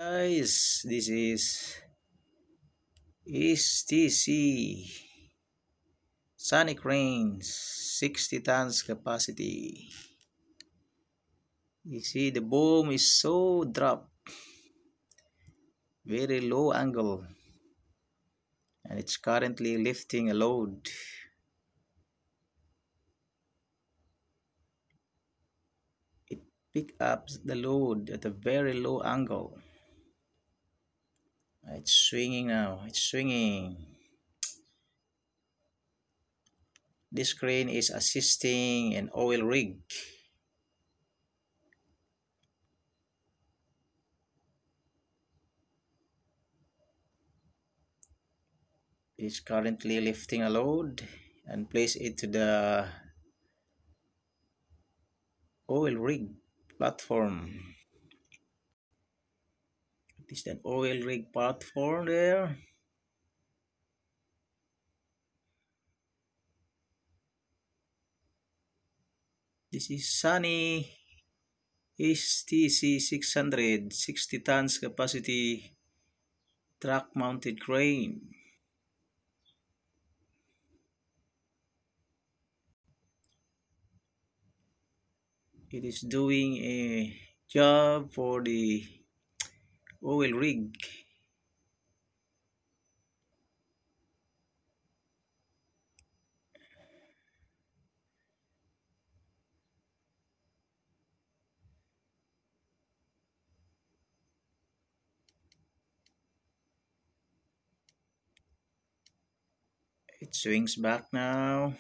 Guys, this is STC Sonic Range 60 tons capacity. You see the boom is so drop, very low angle, and it's currently lifting a load. It pick up the load at a very low angle. It's swinging now, it's swinging. This crane is assisting an oil rig. It's currently lifting a load and place it to the oil rig platform. Is that oil rig platform there? This is Sunny HTC 600 60 tons capacity truck mounted crane. It is doing a job for the oil rig. It swings back now.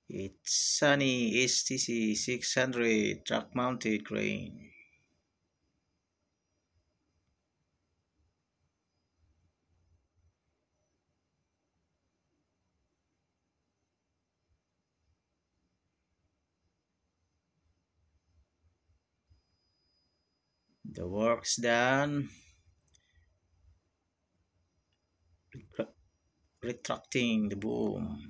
It's Sunny HTC 600 truck mounted crane. The work's done. Retracting the boom.